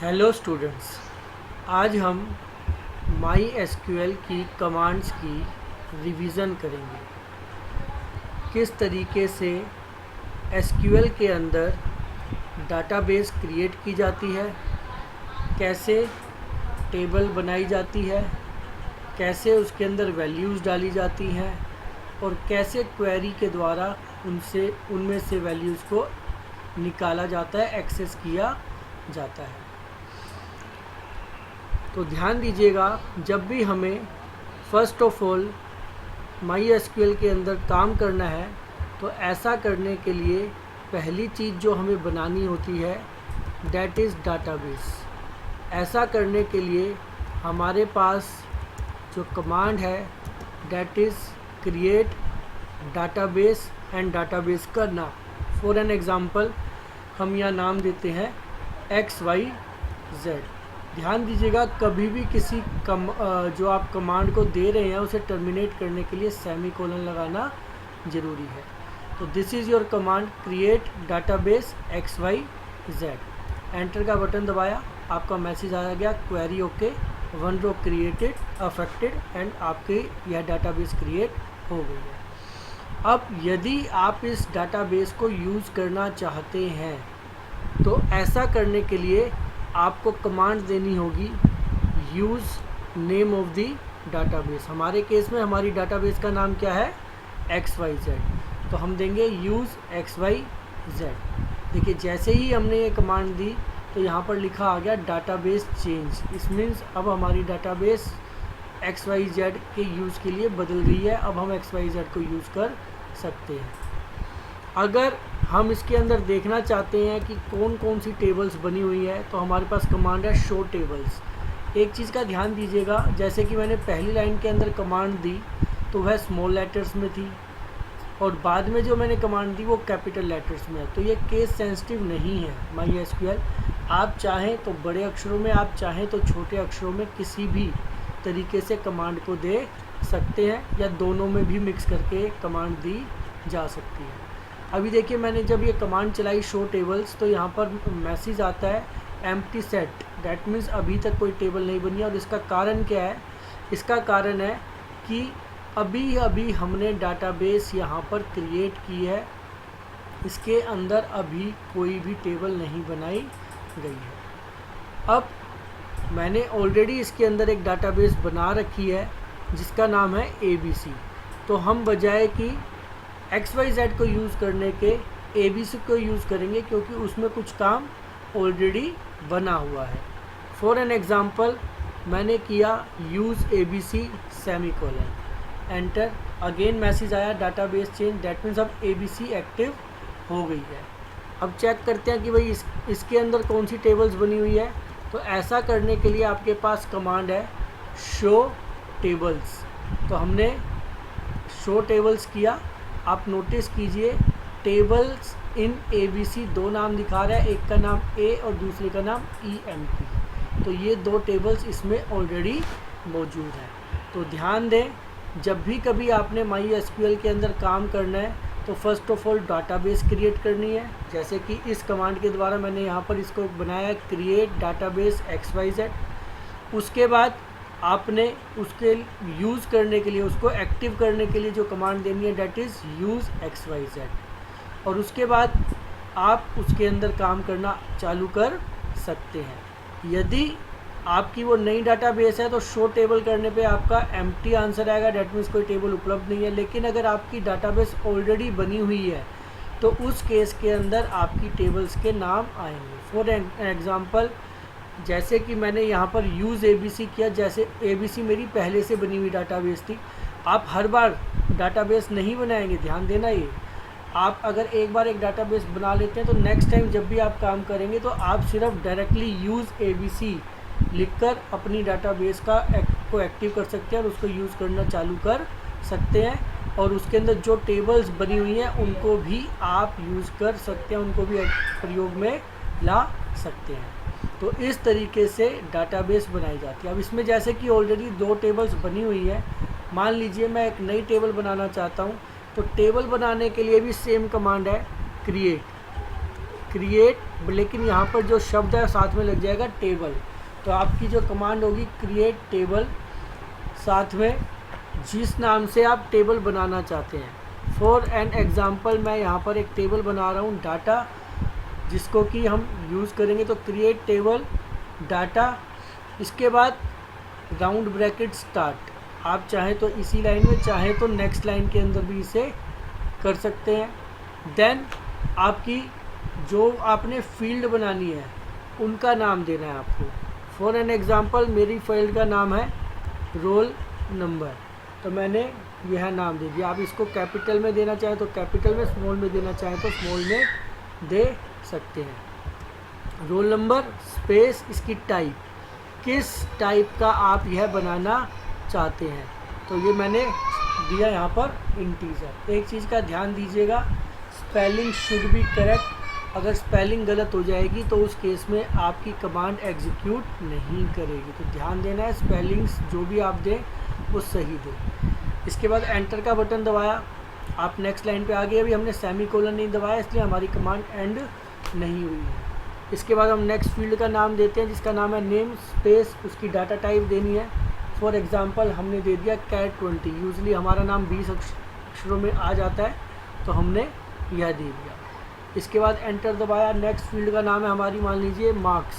Hello students, आज हम my SQL की कमांड्स की रिवीजन करेंगे। किस तरीके से एसक्यूएल के अंदर डाटाबेस क्रिएट की जाती है, कैसे टेबल बनाई जाती है, कैसे उसके अंदर वैल्यूज़ डाली जाती हैं और कैसे क्वेरी के द्वारा उनमें से वैल्यूज़ को निकाला जाता है, एक्सेस किया जाता है। तो ध्यान दीजिएगा, जब भी हमें first of all my SQL के अंदर काम करना है तो ऐसा करने के लिए पहली चीज़ जो हमें बनानी होती है दैट इज़ डाटाबेस। ऐसा करने के लिए हमारे पास जो कमांड है that is create database and database का नाम। फॉर एन एग्ज़ाम्पल हम यहाँ नाम देते हैं XYZ। ध्यान दीजिएगा, कभी भी किसी जो आप कमांड को दे रहे हैं उसे टर्मिनेट करने के लिए सेमीकोलन लगाना ज़रूरी है। तो this is your command create database XYZ। Enter का बटन दबाया, आपका मैसेज आ गया query okay, 1 row created affected and आपकी यह डाटाबेस क्रिएट हो गई है। अब यदि आप इस डाटाबेस को यूज़ करना चाहते हैं तो ऐसा करने के लिए आपको कमांड देनी होगी use name of the database. हमारे केस में हमारी डाटाबेस का नाम क्या है XYZ, तो हम देंगे यूज़ XYZ। देखिए, जैसे ही हमने ये कमांड दी तो यहाँ पर लिखा आ गया डाटाबेस चेंज। इस मीन्स अब हमारी डाटाबेस XYZ के यूज़ के लिए बदल गई है। अब हम XYZ को यूज़ कर सकते हैं। अगर हम इसके अंदर देखना चाहते हैं कि कौन कौन सी टेबल्स बनी हुई है तो हमारे पास कमांड है शो टेबल्स। एक चीज़ का ध्यान दीजिएगा, जैसे कि मैंने पहली लाइन के अंदर कमांड दी तो वह स्मॉल लेटर्स में थी और बाद में जो मैंने कमांड दी वो कैपिटल लेटर्स में है। तो ये केस सेंसिटिव नहीं है माई एसक्यूएल। आप चाहें तो बड़े अक्षरों में, आप चाहें तो छोटे अक्षरों में, किसी भी तरीके से कमांड को दे सकते हैं या दोनों में भी मिक्स करके कमांड दी जा सकती है। अभी देखिए, मैंने जब ये कमांड चलाई शो टेबल्स तो यहाँ पर मैसेज आता है एम्प्टी सेट। दैट मीन्स अभी तक कोई टेबल नहीं बनी है। और इसका कारण क्या है? इसका कारण है कि अभी अभी हमने डाटाबेस यहाँ पर क्रिएट की है, इसके अंदर अभी कोई भी टेबल नहीं बनाई गई है। अब मैंने ऑलरेडी इसके अंदर एक डाटाबेस बना रखी है जिसका नाम है ABC। तो हम बजाय कि XYZ को यूज़ करने के ABC को यूज़ करेंगे क्योंकि उसमें कुछ काम ऑलरेडी बना हुआ है। फॉर एन एग्ज़ाम्पल मैंने किया use ABC semicolon, enter. Again message आया डाटाबेस चेंज। दैट मीन्स अब ABC एक्टिव हो गई है। अब चेक करते हैं कि भाई इसके अंदर कौन सी टेबल्स बनी हुई है। तो ऐसा करने के लिए आपके पास कमांड है शो टेबल्स। तो हमने शो टेबल्स किया। आप नोटिस कीजिए टेबल्स इन ABC दो नाम दिखा रहा है, एक का नाम A और दूसरे का नाम EMP। तो ये दो टेबल्स इसमें ऑलरेडी मौजूद हैं। तो ध्यान दें, जब भी कभी आपने माई एसक्यूएल के अंदर काम करना है तो first of all database create करनी है। जैसे कि इस कमांड के द्वारा मैंने यहाँ पर इसको बनाया है क्रिएट डाटाबेस XYZ। उसके बाद आपने उसके यूज़ करने के लिए, उसको एक्टिव करने के लिए जो कमांड देनी है डेट इज़ यूज़ XYZ। और उसके बाद आप उसके अंदर काम करना चालू कर सकते हैं। यदि आपकी वो नई डाटाबेस है तो शो टेबल करने पे आपका एम्प्टी आंसर आएगा, डेट मीन्स कोई टेबल उपलब्ध नहीं है। लेकिन अगर आपकी डाटाबेस ऑलरेडी बनी हुई है तो उस केस के अंदर आपकी टेबल्स के नाम आएंगे। फॉर एग्ज़ाम्पल जैसे कि मैंने यहाँ पर यूज़ ABC किया, जैसे ABC मेरी पहले से बनी हुई डाटाबेस थी। आप हर बार डाटाबेस नहीं बनाएंगे, ध्यान देना। ये आप अगर एक बार एक डाटाबेस बना लेते हैं तो नेक्स्ट टाइम जब भी आप काम करेंगे तो आप सिर्फ डायरेक्टली यूज़ ABC लिखकर अपनी डाटाबेस को एक्टिव कर सकते हैं और उसको यूज़ करना चालू कर सकते हैं। और उसके अंदर जो टेबल्स बनी हुई हैं उनको भी आप यूज़ कर सकते हैं, उनको भी प्रयोग में ला सकते हैं। तो इस तरीके से डाटाबेस बनाई जाती है। अब इसमें जैसे कि ऑलरेडी दो टेबल्स बनी हुई है, मान लीजिए मैं एक नई टेबल बनाना चाहता हूँ तो टेबल बनाने के लिए भी सेम कमांड है क्रिएट। क्रिएट, लेकिन यहाँ पर जो शब्द है साथ में लग जाएगा टेबल। तो आपकी जो कमांड होगी क्रिएट टेबल, साथ में जिस नाम से आप टेबल बनाना चाहते हैं। फॉर एन एग्ज़ाम्पल मैं यहाँ पर एक टेबल बना रहा हूँ डाटा, जिसको कि हम यूज़ करेंगे। तो क्रिएट टेबल डाटा, इसके बाद राउंड ब्रैकेट स्टार्ट। आप चाहें तो इसी लाइन में, चाहें तो नेक्स्ट लाइन के अंदर भी इसे कर सकते हैं। देन आपकी जो आपने फील्ड बनानी है उनका नाम देना है आपको। फॉर एन एग्ज़ाम्पल मेरी फील्ड का नाम है रोल नंबर, तो मैंने यह नाम दे दिया। आप इसको कैपिटल में देना चाहें तो कैपिटल में, स्मॉल में देना चाहें तो स्मॉल में दे सकते हैं। रोल नंबर स्पेस इसकी टाइप, किस टाइप का आप यह बनाना चाहते हैं, तो ये मैंने दिया यहाँ पर इंटीजर। एक चीज़ का ध्यान दीजिएगा, स्पेलिंग शुड बी करेक्ट। अगर स्पेलिंग गलत हो जाएगी तो उस केस में आपकी कमांड एग्जीक्यूट नहीं करेगी। तो ध्यान देना है, स्पेलिंग्स जो भी आप दें वो सही दें। इसके बाद एंटर का बटन दबाया, आप नेक्स्ट लाइन पे आ गए। अभी हमने सेमीकोलन नहीं दबाया, इसलिए हमारी कमांड एंड नहीं हुई है। इसके बाद हम नेक्स्ट फील्ड का नाम देते हैं, जिसका नाम है नेम स्पेस, उसकी डाटा टाइप देनी है। फॉर एग्ज़ाम्पल हमने दे दिया कैट 20। यूजली हमारा नाम 20 अक्षरों में आ जाता है, तो हमने यह दे दिया। इसके बाद एंटर दबाया। नेक्स्ट फील्ड का नाम है हमारी, मान लीजिए मार्क्स,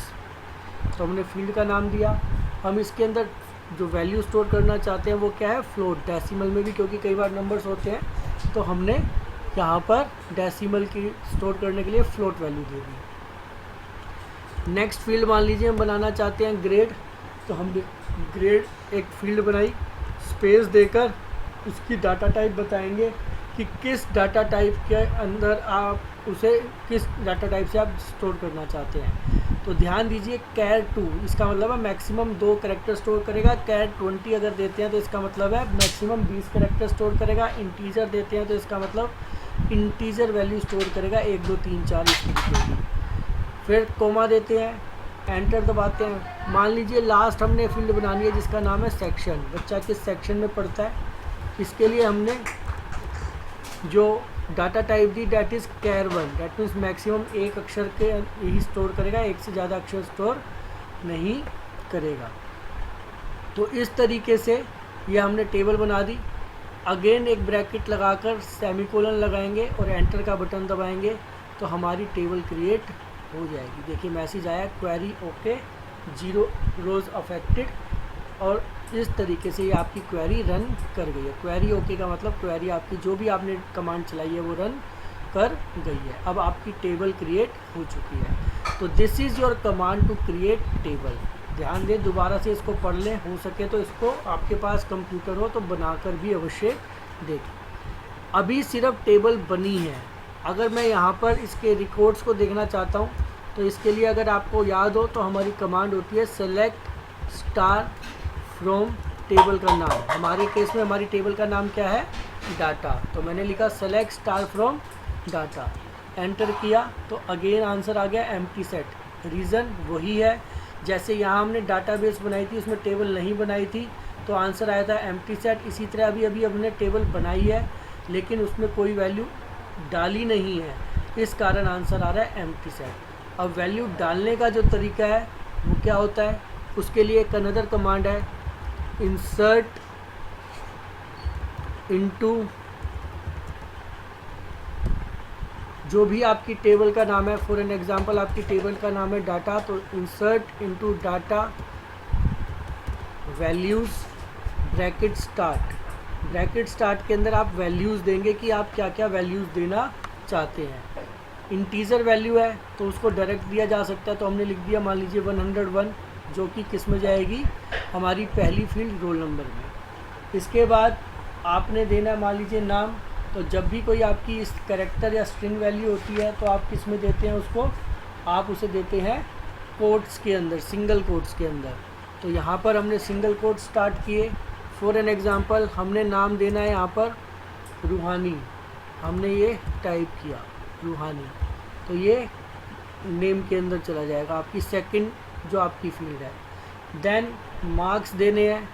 तो हमने फील्ड का नाम दिया। हम इसके अंदर जो वैल्यू स्टोर करना चाहते हैं वो क्या है, फ्लोट, डेसिमल में भी, क्योंकि कई बार नंबर्स होते हैं। तो हमने यहाँ पर डेसिमल की स्टोर करने के लिए फ्लोट वैल्यू दे दी। नेक्स्ट फील्ड मान लीजिए हम बनाना चाहते हैं ग्रेड, तो हमने ग्रेड एक फील्ड बनाई, स्पेस देकर उसकी डाटा टाइप बताएंगे कि किस डाटा टाइप के अंदर आप उसे, किस डाटा टाइप से आप स्टोर करना चाहते हैं। तो ध्यान दीजिए कैर 2, इसका मतलब है मैक्सिमम 2 कैरेक्टर स्टोर करेगा। कैर 20 अगर देते हैं तो इसका मतलब है मैक्सिमम 20 कैरेक्टर स्टोर करेगा। इंटीजर देते हैं तो इसका मतलब इंटीजर वैल्यू स्टोर करेगा, 1 2 3 4 इस तरीके की। फिर कोमा देते हैं, एंटर दबाते हैं। मान लीजिए लास्ट हमने फील्ड बनानी है जिसका नाम है सेक्शन, बच्चा किस सेक्शन में पढ़ता है। इसके लिए हमने जो डाटा टाइप दी that is char 1, that means maximum 1 अक्षर के यही स्टोर करेगा, 1 से ज़्यादा अक्षर स्टोर नहीं करेगा। तो इस तरीके से ये हमने टेबल बना दी। अगेन एक ब्रैकेट लगाकर सेमीकोलन लगाएंगे और एंटर का बटन दबाएंगे तो हमारी टेबल क्रिएट हो जाएगी। देखिए मैसेज आया क्वेरी ओके, 0 रोज़ अफेक्टेड, और इस तरीके से ये आपकी क्वेरी रन कर गई है। क्वेरी ओके का मतलब क्वेरी आपकी जो भी आपने कमांड चलाई है वो रन कर गई है। अब आपकी टेबल क्रिएट हो चुकी है। तो this is your command to create table. ध्यान दें, दोबारा से इसको पढ़ लें, हो सके तो इसको आपके पास कंप्यूटर हो तो बनाकर भी अवश्य देखें। अभी सिर्फ टेबल बनी है। अगर मैं यहाँ पर इसके रिकॉर्ड्स को देखना चाहता हूँ तो इसके लिए अगर आपको याद हो तो हमारी कमांड होती है सेलेक्ट स्टार फ्रॉम टेबल का नाम। हमारे केस में हमारी टेबल का नाम क्या है, डाटा, तो मैंने लिखा select star from data. Enter किया तो अगेन आंसर आ गया एम्प्टी सेट। रीज़न वही है, जैसे यहाँ हमने डाटाबेस बनाई थी उसमें टेबल नहीं बनाई थी तो आंसर आया था एम्प्टी सेट। इसी तरह अभी हमने टेबल बनाई है लेकिन उसमें कोई वैल्यू डाली नहीं है, इस कारण आंसर आ रहा है एम्प्टी सेट। अब वैल्यू डालने का जो तरीका है वो क्या होता है, उसके लिए एक अनदर कमांड है, इंसर्ट इनटू, जो भी आपकी टेबल का नाम है। फॉर एन एग्जांपल आपकी टेबल का नाम है डाटा, तो insert into data values bracket start. Bracket start के अंदर आप वैल्यूज़ देंगे कि आप क्या क्या वैल्यूज़ देना चाहते हैं। इंटीजर वैल्यू है तो उसको डायरेक्ट दिया जा सकता है, तो हमने लिख दिया मान लीजिए 101, जो कि किस में जाएगी, हमारी पहली फील्ड रोल नंबर में। इसके बाद आपने देना मान लीजिए नाम, तो जब भी कोई आपकी इस कैरेक्टर या स्ट्रिंग वैल्यू होती है तो आप किस में देते हैं उसको, आप उसे देते हैं कोट्स के अंदर, सिंगल कोट्स के अंदर। तो यहाँ पर हमने सिंगल कोट स्टार्ट किए। फॉर एन एग्ज़ाम्पल हमने नाम देना है यहाँ पर रूहानी, हमने ये टाइप किया रूहानी, तो ये नेम के अंदर चला जाएगा आपकी सेकंड जो आपकी फील्ड है। देन मार्क्स देने हैं,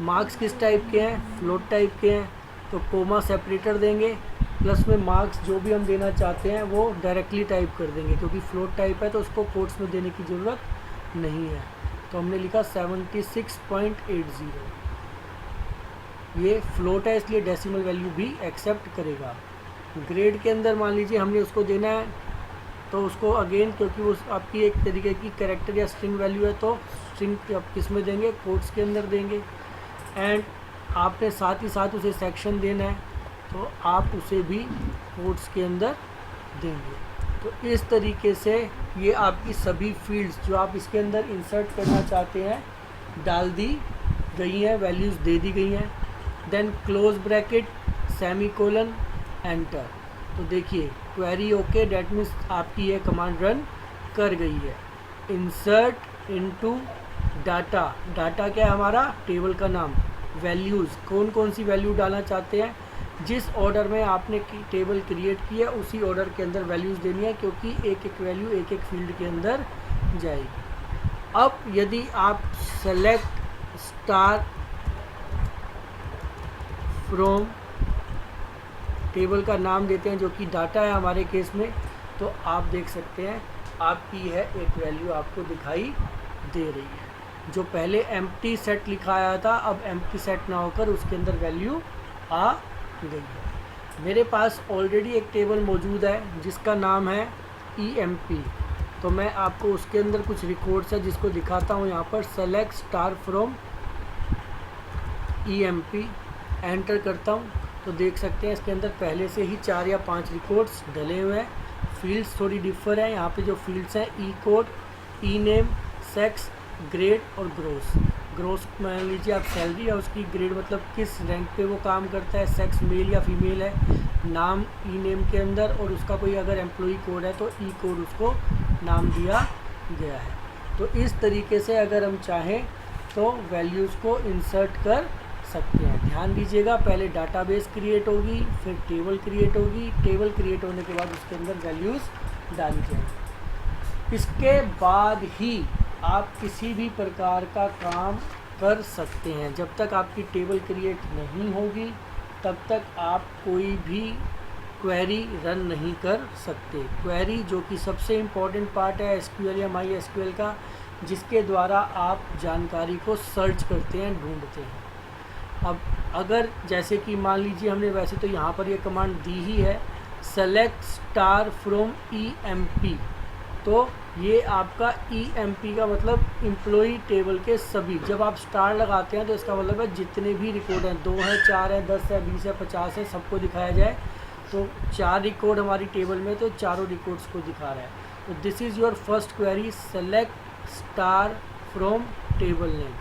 मार्क्स किस टाइप के हैं, फ्लोट टाइप के हैं, तो कोमा सेपरेटर देंगे। प्लस में मार्क्स जो भी हम देना चाहते हैं वो डायरेक्टली टाइप कर देंगे, क्योंकि फ्लोट टाइप है तो उसको कोट्स में देने की ज़रूरत नहीं है। तो हमने लिखा 76.80। ये फ्लोट है इसलिए डेसिमल वैल्यू भी एक्सेप्ट करेगा। ग्रेड के अंदर मान लीजिए हमने उसको देना है तो उसको अगेन, क्योंकि वो आपकी एक तरीके की कैरेक्टर या स्ट्रिंग वैल्यू है तो स्ट्रिंग आप किस में देंगे, कोट्स के अंदर देंगे। एंड आपने साथ ही साथ उसे सेक्शन देना है तो आप उसे भी कोट्स के अंदर देंगे। तो इस तरीके से ये आपकी सभी फील्ड्स जो आप इसके अंदर इंसर्ट करना चाहते हैं डाल दी गई हैं, वैल्यूज़ दे दी गई हैं। Then close bracket, semicolon, enter. तो देखिए क्वेरी ओके, डैट मीन्स आपकी ये कमांड रन कर गई है। इंसर्ट इनटू डाटा, डाटा क्या है हमारा, टेबल का नाम। वैल्यूज़, कौन कौन सी वैल्यू डालना चाहते हैं, जिस ऑर्डर में आपने टेबल क्रिएट किया उसी ऑर्डर के अंदर वैल्यूज़ देनी है, क्योंकि एक एक वैल्यू एक एक फील्ड के अंदर जाएगी। अब यदि आप सेलेक्ट स्टार फ्रॉम टेबल का नाम देते हैं जो कि डाटा है हमारे केस में, तो आप देख सकते हैं आपकी है एक वैल्यू आपको दिखाई दे रही है। जो पहले एम्प्टी सेट लिखा आया था अब एम्प्टी सेट ना होकर उसके अंदर वैल्यू आ गई है। मेरे पास ऑलरेडी एक टेबल मौजूद है जिसका नाम है EMP। तो मैं आपको उसके अंदर कुछ रिकॉर्ड्स है जिसको दिखाता हूँ यहाँ पर। Select star from EMP, enter करता हूँ तो देख सकते हैं इसके अंदर पहले से ही 4 या 5 रिकॉर्ड्स डले हुए हैं। फील्ड्स थोड़ी डिफर है। यहाँ पे जो फील्ड्स हैं ई कोड, ई नेम, सेक्स, ग्रेड और ग्रोस। ग्रोस मान लीजिए आप सैलरी है उसकी, ग्रेड मतलब किस रैंक पे वो काम करता है, सेक्स मेल या फीमेल है, नाम ई नेम के अंदर, और उसका कोई अगर एम्प्लॉई कोड है तो ई कोड उसको नाम दिया गया है। तो इस तरीके से अगर हम चाहें तो वैल्यूज़ को इंसर्ट कर सकते हैं। ध्यान दीजिएगा पहले डाटाबेस क्रिएट होगी, फिर टेबल क्रिएट होगी, टेबल क्रिएट होने के बाद उसके अंदर वैल्यूज़ डाली जाएंगी। इसके बाद ही आप किसी भी प्रकार का काम कर सकते हैं। जब तक आपकी टेबल क्रिएट नहीं होगी तब तक आप कोई भी क्वेरी रन नहीं कर सकते। क्वेरी जो कि सबसे इम्पॉर्टेंट पार्ट है SQL या MySQL का, जिसके द्वारा आप जानकारी को सर्च करते हैं, ढूंढते हैं। अब अगर जैसे कि मान लीजिए हमने वैसे तो यहाँ पर ये कमांड दी ही है, सेलेक्ट स्टार फ्रॉम EMP। तो ये आपका EMP का मतलब एम्प्लॉई टेबल के सभी, जब आप स्टार लगाते हैं तो इसका मतलब है जितने भी रिकॉर्ड हैं, 2 हैं, 4 हैं, 10 है, 20 है, 50 है, सबको दिखाया जाए। तो 4 रिकॉर्ड हमारी टेबल में तो चारों रिकॉर्ड्स को दिखा रहा है। तो this is your first query, select star from table name.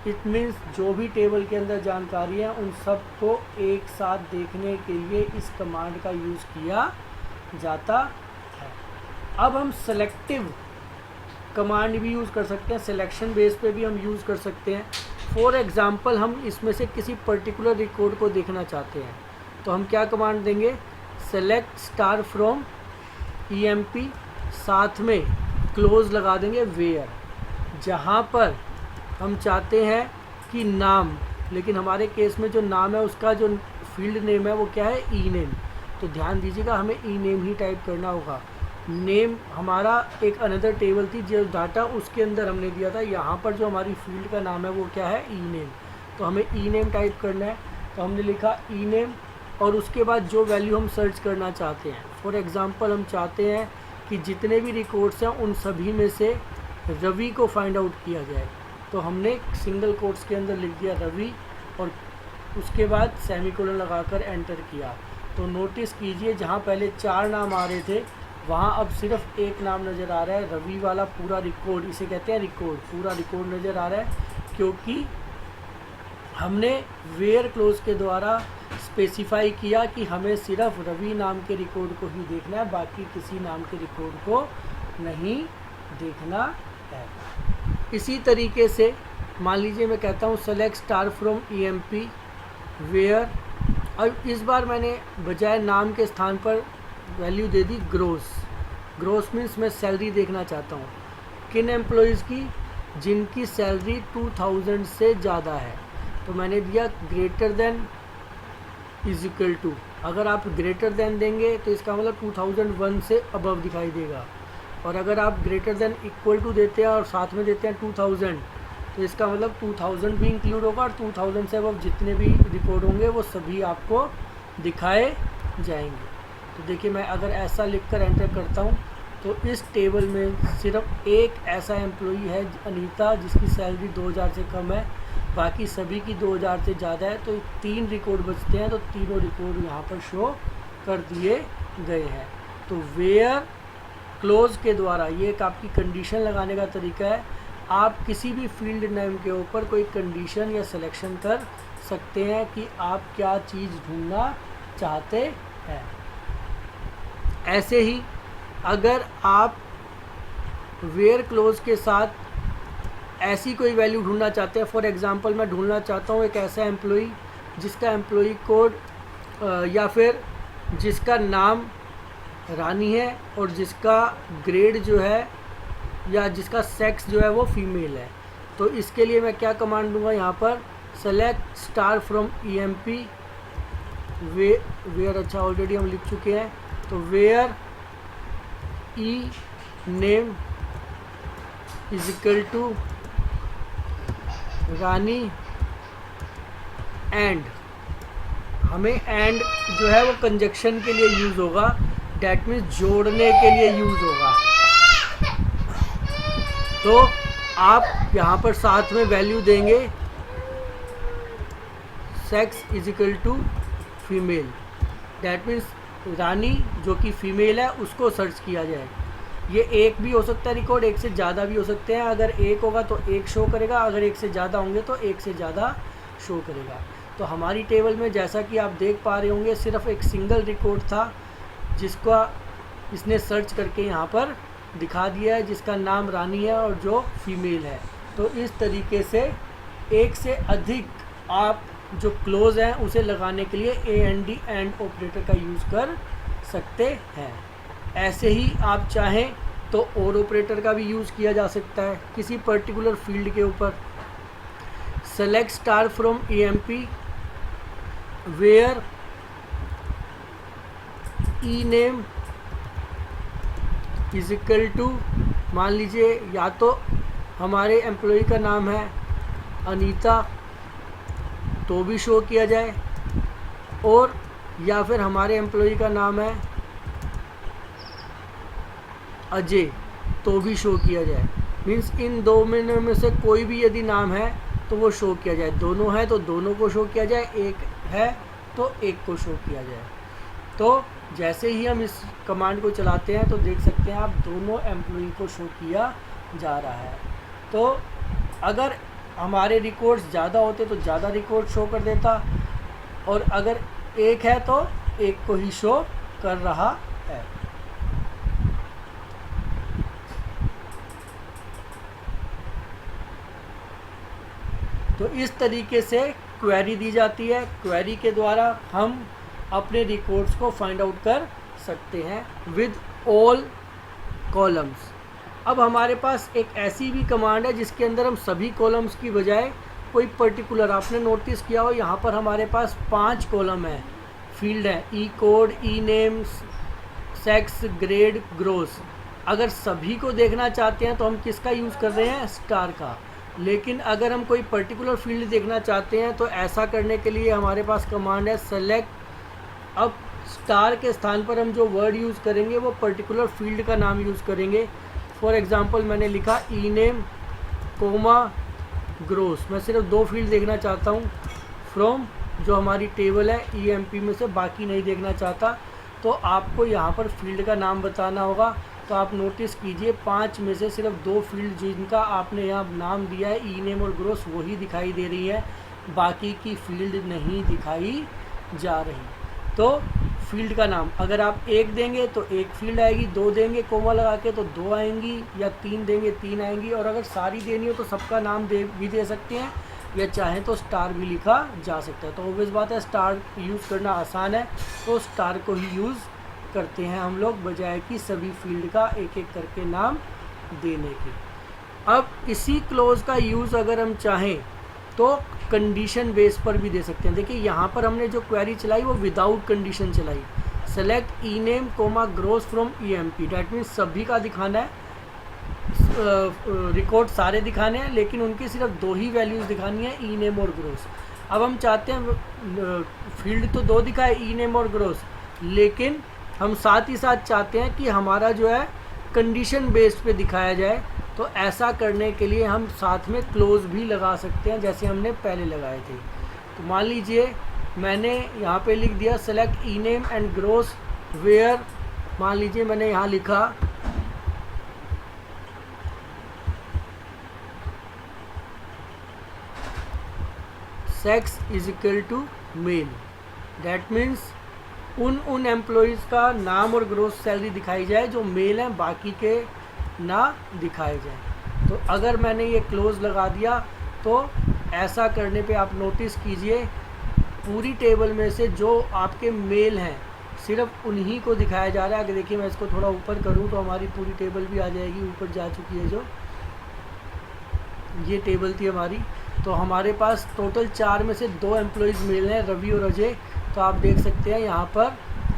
It means जो भी टेबल के अंदर जानकारी है उन सब को एक साथ देखने के लिए इस कमांड का यूज़ किया जाता है। अब हम सेलेक्टिव कमांड भी यूज़ कर सकते हैं, सिलेक्शन बेस पे भी हम यूज़ कर सकते हैं। फॉर एग्ज़ाम्पल हम इसमें से किसी पर्टिकुलर रिकॉर्ड को देखना चाहते हैं तो हम क्या कमांड देंगे, सेलेक्ट स्टार फ्रॉम EMP, साथ में क्लोज लगा देंगे वेयर, जहाँ पर हम चाहते हैं कि नाम, लेकिन हमारे केस में जो नाम है उसका जो फील्ड नेम है वो क्या है, ई नेम। तो ध्यान दीजिएगा हमें ई नेम ही टाइप करना होगा। नेम हमारा एक अनदर टेबल थी जो डाटा उसके अंदर हमने दिया था, यहाँ पर जो हमारी फील्ड का नाम है वो क्या है, ई नेम। तो हमें ई नेम टाइप करना है तो हमने लिखा ई नेम, और उसके बाद जो वैल्यू हम सर्च करना चाहते हैं। फॉर एग्ज़ाम्पल हम चाहते हैं कि जितने भी रिकॉर्ड्स हैं उन सभी में से रवि को फाइंड आउट किया जाए, तो हमने सिंगल कोट्स के अंदर लिख दिया रवि और उसके बाद सेमीकोलन लगाकर एंटर किया। तो नोटिस कीजिए जहाँ पहले 4 नाम आ रहे थे वहाँ अब सिर्फ एक नाम नज़र आ रहा है, रवि वाला पूरा रिकॉर्ड, इसे कहते हैं रिकॉर्ड, पूरा रिकॉर्ड नज़र आ रहा है, क्योंकि हमने वेयर क्लोज के द्वारा स्पेसिफाई किया कि हमें सिर्फ रवि नाम के रिकॉर्ड को ही देखना है, बाकी किसी नाम के रिकॉर्ड को नहीं देखना है। इसी तरीके से मान लीजिए मैं कहता हूँ select star from EMP where, और इस बार मैंने बजाय नाम के स्थान पर वैल्यू दे दी ग्रोस। ग्रोस मीन्स मैं सैलरी देखना चाहता हूँ किन एम्प्लॉयज़ की, जिनकी सैलरी 2000 से ज़्यादा है। तो मैंने दिया greater than is equal to अगर आप ग्रेटर देन देंगे तो इसका मतलब 2001 से अबव दिखाई देगा, और अगर आप ग्रेटर देन इक्वल टू देते हैं और साथ में देते हैं 2000 तो इसका मतलब 2000 भी इंक्लूड होगा, और 2000 से अब जितने भी रिकॉर्ड होंगे वो सभी आपको दिखाए जाएंगे। तो देखिए मैं अगर ऐसा लिखकर एंटर करता हूँ तो इस टेबल में सिर्फ एक ऐसा एम्प्लॉई है अनीता जिसकी सैलरी 2000 से कम है, बाकी सभी की 2000 से ज़्यादा है। तो 3 रिकॉर्ड बचते हैं, तो तीनों रिकॉर्ड यहाँ पर शो कर दिए गए हैं। तो वेयर क्लोज के द्वारा ये एक आपकी कंडीशन लगाने का तरीका है। आप किसी भी फील्ड नेम के ऊपर कोई कंडीशन या सिलेक्शन कर सकते हैं कि आप क्या चीज़ ढूंढना चाहते हैं। ऐसे ही अगर आप वेयर क्लोज के साथ ऐसी कोई वैल्यू ढूंढना चाहते हैं, फॉर एग्जांपल मैं ढूंढना चाहता हूँ एक ऐसा एम्प्लॉई जिसका एम्प्लॉई कोड या फिर जिसका नाम रानी है और जिसका ग्रेड जो है या जिसका सेक्स जो है वो फीमेल है। तो इसके लिए मैं क्या कमांड दूंगा यहाँ पर, select star from EMP where, अच्छा ऑलरेडी हम लिख चुके हैं, तो where E name is equal to Rani and, हमें एंड जो है वो कंजक्शन के लिए यूज़ होगा, डैट मीन्स जोड़ने के लिए यूज़ होगा। तो आप यहाँ पर साथ में वैल्यू देंगे sex is equal to female, that means Rani जो कि फीमेल है उसको सर्च किया जाए। ये एक भी हो सकता है रिकॉर्ड, एक से ज़्यादा भी हो सकते हैं। अगर एक होगा तो एक शो करेगा, अगर एक से ज़्यादा होंगे तो एक से ज़्यादा शो करेगा। तो हमारी टेबल में जैसा कि आप देख पा रहे होंगे सिर्फ एक सिंगल रिकॉर्ड था जिसका इसने सर्च करके यहाँ पर दिखा दिया है, जिसका नाम रानी है और जो फीमेल है। तो इस तरीके से एक से अधिक आप जो क्लोज हैं उसे लगाने के लिए AND एंड ऑपरेटर का यूज़ कर सकते हैं। ऐसे ही आप चाहें तो और ऑपरेटर का भी यूज़ किया जा सकता है किसी पर्टिकुलर फील्ड के ऊपर। Select star from EMP where E name is equal to, मान लीजिए या तो हमारे एम्प्लॉय का नाम है अनीता तो भी शो किया जाए, और या फिर हमारे एम्प्लॉय का नाम है अजय तो भी शो किया जाए। मीन्स इन दो में से कोई भी यदि नाम है तो वो शो किया जाए, दोनों है तो दोनों को शो किया जाए, एक है तो एक को शो किया जाए। तो जैसे ही हम इस कमांड को चलाते हैं तो देख सकते हैं आप दोनों एम्प्लॉई को शो किया जा रहा है। तो अगर हमारे रिकॉर्ड्स ज़्यादा होते तो ज़्यादा रिकॉर्ड शो कर देता, और अगर एक है तो एक को ही शो कर रहा है। तो इस तरीके से क्वेरी दी जाती है। क्वेरी के द्वारा हम अपने रिकॉर्ड्स को फाइंड आउट कर सकते हैं विद ऑल कॉलम्स। अब हमारे पास एक ऐसी भी कमांड है जिसके अंदर हम सभी कॉलम्स की बजाय कोई पर्टिकुलर, आपने नोटिस किया हो यहाँ पर हमारे पास 5 कॉलम है, फील्ड है, ई कोड, ई नेम, सेक्स, ग्रेड, ग्रोस। अगर सभी को देखना चाहते हैं तो हम किसका यूज़ कर रहे हैं, स्टार का। लेकिन अगर हम कोई पर्टिकुलर फील्ड देखना चाहते हैं तो ऐसा करने के लिए हमारे पास कमांड है सेलेक्ट। अब स्टार के स्थान पर हम जो वर्ड यूज़ करेंगे वो पर्टिकुलर फील्ड का नाम यूज़ करेंगे। फॉर एग्ज़ाम्पल मैंने लिखा ई नेम कोमा ग्रोस, मैं सिर्फ 2 फील्ड देखना चाहता हूँ फ्रॉम जो हमारी टेबल है EMP में से, बाकी नहीं देखना चाहता। तो आपको यहाँ पर फील्ड का नाम बताना होगा। तो आप नोटिस कीजिए 5 में से सिर्फ 2 फील्ड जिनका आपने यहाँ नाम दिया है ई नेम और ग्रोस वही दिखाई दे रही है, बाकी की फील्ड नहीं दिखाई जा रही। तो फील्ड का नाम अगर आप 1 देंगे तो 1 फील्ड आएगी, 2 देंगे कोमा लगा के तो 2 आएंगी, या 3 देंगे 3 आएंगी। और अगर सारी देनी हो तो सबका नाम भी दे सकते हैं, या चाहें तो स्टार भी लिखा जा सकता है। तो ऑब्वियस बात है स्टार यूज़ करना आसान है तो स्टार को ही यूज़ करते हैं हम लोग, बजाय कि सभी फील्ड का एक एक करके नाम देने के। अब इसी क्लोज का यूज़ अगर हम चाहें तो कंडीशन बेस पर भी दे सकते हैं। देखिए यहाँ पर हमने जो क्वेरी चलाई वो विदाउट कंडीशन चलाई। Select E name comma gross from EMP, that means सभी का दिखाना है, रिकॉर्ड सारे दिखाने हैं, लेकिन उनकी सिर्फ 2 ही वैल्यूज़ दिखानी है, ई नेम और ग्रोस। अब हम चाहते हैं फील्ड तो 2 दिखाए, ई नेम और ग्रोस, लेकिन हम साथ ही साथ चाहते हैं कि हमारा जो है कंडीशन बेस्ड पे दिखाया जाए। तो ऐसा करने के लिए हम साथ में क्लोज भी लगा सकते हैं, जैसे हमने पहले लगाए थे। तो मान लीजिए मैंने यहाँ पे लिख दिया select E name and gross where, मान लीजिए मैंने यहाँ लिखा sex is equal to male, that means उन एम्प्लॉयज़ का नाम और ग्रोस सैलरी दिखाई जाए जो मेल हैं, बाकी के ना दिखाए जाए। तो अगर मैंने ये क्लोज लगा दिया तो ऐसा करने पे आप नोटिस कीजिए पूरी टेबल में से जो आपके मेल हैं सिर्फ उन्हीं को दिखाया जा रहा है। अगर देखिए मैं इसको थोड़ा ऊपर करूँ तो हमारी पूरी टेबल भी आ जाएगी, ऊपर जा चुकी है। जो ये टेबल थी हमारी, तो हमारे पास टोटल 4 में से 2 एम्प्लॉयज़ मेल हैं, रवि और अजय। तो आप देख सकते हैं यहाँ पर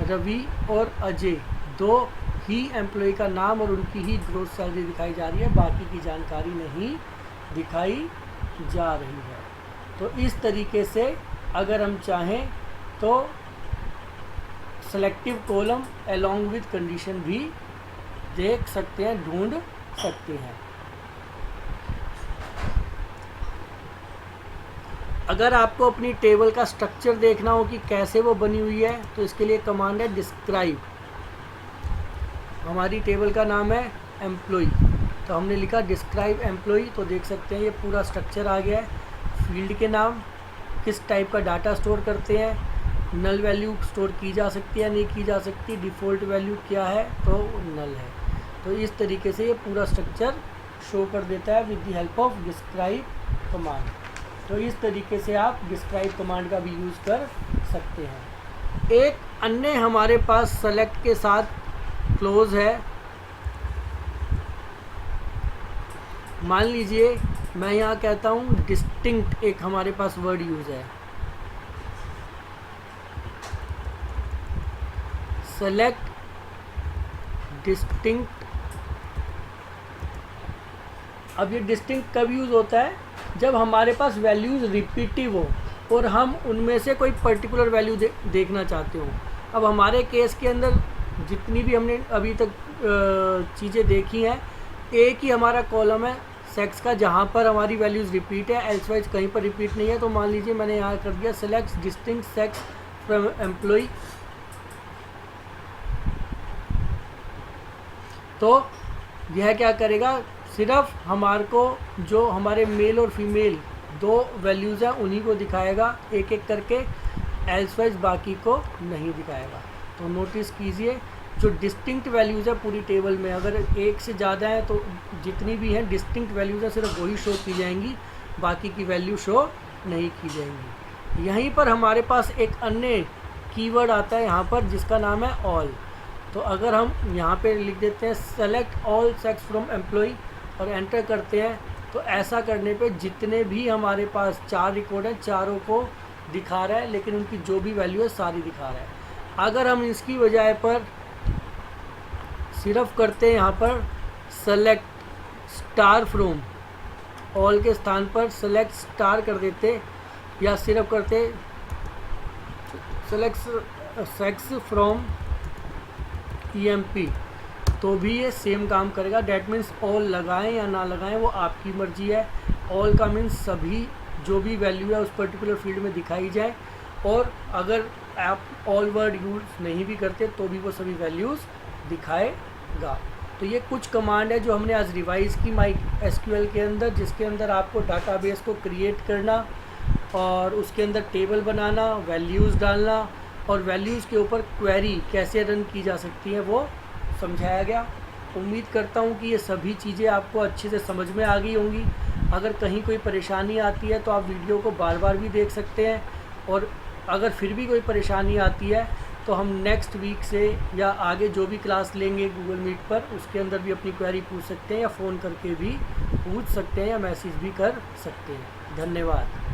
रवि और अजय 2 ही एम्प्लॉय का नाम और उनकी ही ग्रोस सैलरी दिखाई जा रही है, बाकी की जानकारी नहीं दिखाई जा रही है। तो इस तरीके से अगर हम चाहें तो selective column along with condition भी देख सकते हैं, ढूंढ सकते हैं। अगर आपको अपनी टेबल का स्ट्रक्चर देखना हो कि कैसे वो बनी हुई है, तो इसके लिए कमांड है डिस्क्राइब। हमारी टेबल का नाम है एम्प्लॉय, तो हमने लिखा डिस्क्राइब एम्प्लॉय, तो देख सकते हैं ये पूरा स्ट्रक्चर आ गया है। फील्ड के नाम, किस टाइप का डाटा स्टोर करते हैं, नल वैल्यू स्टोर की जा सकती है नहीं की जा सकती, डिफ़ॉल्ट वैल्यू क्या है तो नल है। तो इस तरीके से ये पूरा स्ट्रक्चर शो कर देता है with the help of describe command. तो इस तरीके से आप डिस्क्राइब कमांड का भी यूज़ कर सकते हैं। एक अन्य हमारे पास सेलेक्ट के साथ क्लोज है। मान लीजिए मैं यहाँ कहता हूँ डिस्टिंक्ट, एक हमारे पास वर्ड यूज़ है, सेलेक्ट डिस्टिंक्ट। अब ये डिस्टिंक्ट कब यूज़ होता है, जब हमारे पास वैल्यूज़ रिपीटिव हो और हम उनमें से कोई पर्टिकुलर वैल्यू देखना चाहते हो। अब हमारे केस के अंदर जितनी भी हमने अभी तक चीज़ें देखी हैं, एक ही हमारा कॉलम है सेक्स का जहाँ पर हमारी वैल्यूज़ रिपीट है, एल्सवाइज कहीं पर रिपीट नहीं है। तो मान लीजिए मैंने यहाँ कर दिया select distinct sex from employ, तो यह क्या करेगा, सिर्फ हमारे को जो हमारे मेल और फीमेल 2 वैल्यूज़ हैं उन्हीं को दिखाएगा एक एक करके, एल्सवाइज बाकी को नहीं दिखाएगा। तो नोटिस कीजिए जो डिस्टिंक्ट वैल्यूज़ है पूरी टेबल में, अगर एक से ज़्यादा है तो जितनी भी हैं डिस्टिंक्ट वैल्यूज़ हैं सिर्फ वही शो की जाएंगी, बाकी की वैल्यू शो नहीं की जाएंगी। यहीं पर हमारे पास एक अन्य कीवर्ड आता है यहाँ पर जिसका नाम है ऑल। तो अगर हम यहाँ पे लिख देते हैं select all sex from employ और एंटर करते हैं, तो ऐसा करने पे जितने भी हमारे पास 4 रिकॉर्ड हैं चारों को दिखा रहा है, लेकिन उनकी जो भी वैल्यू है सारी दिखा रहा है। अगर हम इसकी बजाय पर सिर्फ करते हैं यहाँ पर सेलेक्ट स्टार फ्रॉम, ऑल के स्थान पर सेलेक्ट स्टार कर देते, या सिर्फ करते सेलेक्ट सेक्स फ्रॉम EMP, तो भी ये सेम काम करेगा। डैट मीन्स ऑल लगाएं या ना लगाएं वो आपकी मर्जी है। ऑल का मीन्स सभी जो भी वैल्यू है उस पर्टिकुलर फील्ड में दिखाई जाए, और अगर आप ऑल वर्ड यूज़ नहीं भी करते तो भी वो सभी वैल्यूज़ दिखाएगा। तो ये कुछ कमांड है जो हमने आज रिवाइज़ की MySQL के अंदर, जिसके अंदर आपको डाटाबेस को क्रिएट करना और उसके अंदर टेबल बनाना, वैल्यूज़ डालना और वैल्यूज़ के ऊपर क्वेरी कैसे रन की जा सकती है वो समझाया गया। उम्मीद करता हूँ कि ये सभी चीज़ें आपको अच्छे से समझ में आ गई होंगी। अगर कहीं कोई परेशानी आती है तो आप वीडियो को बार बार भी देख सकते हैं, और अगर फिर भी कोई परेशानी आती है तो हम नेक्स्ट वीक से या आगे जो भी क्लास लेंगे गूगल मीट पर उसके अंदर भी अपनी क्वेरी पूछ सकते हैं, या फ़ोन करके भी पूछ सकते हैं, या मैसेज भी कर सकते हैं। धन्यवाद।